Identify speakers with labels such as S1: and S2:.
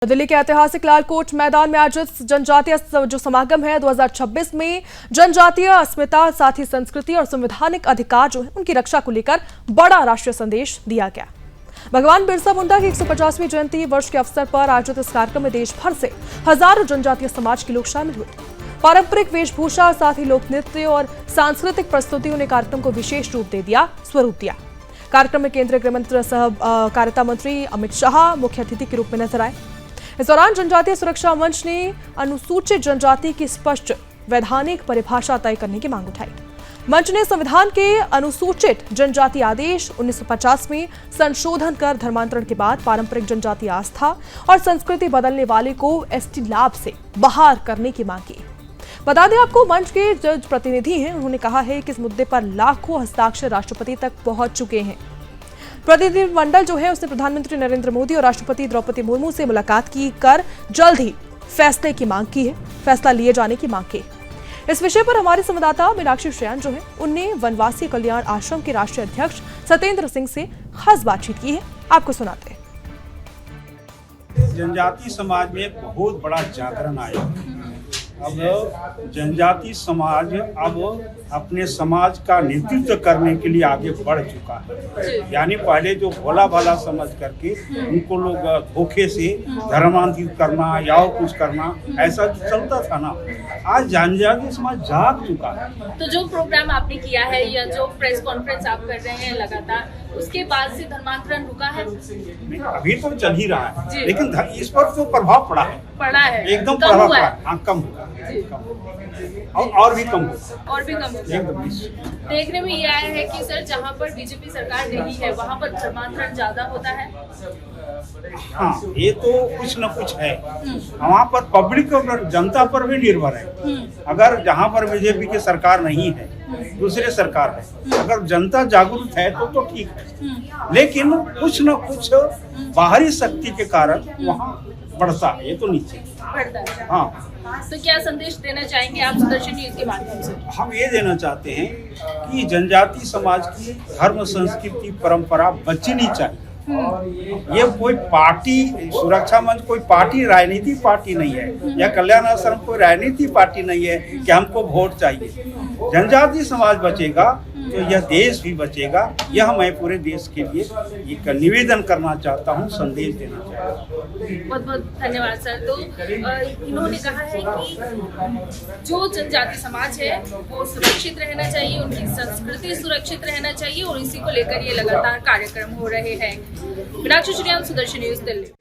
S1: दिल्ली के ऐतिहासिक लाल कोट मैदान में आयोजित जनजातीय जो समागम है 2026 में जनजातीय अस्मिता, साथ ही संस्कृति और संवैधानिक अधिकार जो है उनकी रक्षा को लेकर बड़ा राष्ट्रीय संदेश दिया गया। भगवान बिरसा मुंडा की 150वीं जयंती वर्ष के अवसर पर आयोजित इस कार्यक्रम में देश भर से हजारों जनजातीय समाज के लोग शामिल हुए। पारंपरिक वेशभूषा, साथ ही लोक नृत्य और सांस्कृतिक प्रस्तुतियों ने कार्यक्रम को विशेष स्वरूप दिया। कार्यक्रम में केंद्रीय गृह मंत्री सह कारिता मंत्री अमित शाह मुख्य अतिथि के रूप में नजर आए। इस दौरान जनजातीय सुरक्षा मंच ने अनुसूचित जनजाति की स्पष्ट वैधानिक परिभाषा तय करने की मांग उठाई। मंच ने संविधान के अनुसूचित जनजाति आदेश 1950 में संशोधन कर धर्मांतरण के बाद पारंपरिक जनजाति आस्था और संस्कृति बदलने वाले को एसटी लाभ से बाहर करने की मांग की। बता दें आपको, मंच के जो प्रतिनिधि हैं उन्होंने कहा है कि इस मुद्दे पर लाखों हस्ताक्षर राष्ट्रपति तक पहुंच चुके हैं। प्रतिनिधिमंडल जो है उसने प्रधानमंत्री नरेंद्र मोदी और राष्ट्रपति द्रौपदी मुर्मू से मुलाकात की कर जल्द ही फैसले की मांग की है, फैसला लिए जाने की मांग की। इस विषय पर हमारे संवाददाता मीनाक्षी श्रेयान जो है उनने वनवासी कल्याण आश्रम के राष्ट्रीय अध्यक्ष सत्येंद्र सिंह से खास बातचीत की है, आपको सुनाते हैं।
S2: जनजाति समाज में एक बहुत बड़ा जागरण आया। अब जनजाति समाज अब अपने समाज का नेतृत्व करने के लिए आगे बढ़ चुका है। यानी पहले जो भोला भाला समझ करके उनको लोग धोखे से धर्मांतरित करना या कुछ करना ऐसा चलता था ना, आज जनजाति समाज जाग चुका है।
S3: तो जो प्रोग्राम आपने किया है या जो प्रेस कॉन्फ्रेंस आप कर रहे हैं लगातार, उसके बाद से धर्मांतरण रुका है?
S2: नहीं, अभी तो चल ही रहा है, लेकिन इस पर तो प्रभाव पड़ा है, एकदम प्रभाव पड़ा है। हाँ, कम हुआ और भी कम
S3: देखने में ये आया है कि सर जहाँ पर बीजेपी सरकार नहीं है वहाँ पर धर्मांतरण ज्यादा होता है।
S2: हाँ, ये तो कुछ न कुछ है। वहाँ पर पब्लिक और जनता पर भी निर्भर है। अगर जहाँ पर बीजेपी की सरकार नहीं है, दूसरे सरकार है, अगर जनता जागरूक है तो ठीक है। लेकिन कुछ न कुछ बाहरी शक्ति के कारण वहाँ बढ़ता है, ये तो नीचे
S3: बढ़ता है।
S2: हाँ,
S3: तो क्या संदेश देना चाहेंगे आप सुदर्शन न्यूज़ के माध्यम से?
S2: हम ये देना चाहते हैं कि जनजाति समाज की धर्म, संस्कृति, परंपरा बचनी चाहिए। ये कोई पार्टी, सुरक्षा मंच कोई पार्टी, राजनीतिक पार्टी नहीं है, या कल्याण आश्रम कोई राजनीतिक पार्टी नहीं है कि हमको वोट चाहिए। जनजाति समाज बचेगा तो यह देश भी बचेगा। यह मैं पूरे देश के लिए एक निवेदन करना चाहता हूँ, संदेश देना चाहता हूँ।
S3: बहुत बहुत धन्यवाद सर। तो इन्होंने कहा है कि जो जनजाति समाज है वो सुरक्षित रहना चाहिए, उनकी संस्कृति सुरक्षित रहना चाहिए और इसी को लेकर ये लगातार कार्यक्रम हो रहे हैं। मीनाक्षी श्रेयान, सुदर्शन न्यूज़, दिल्ली।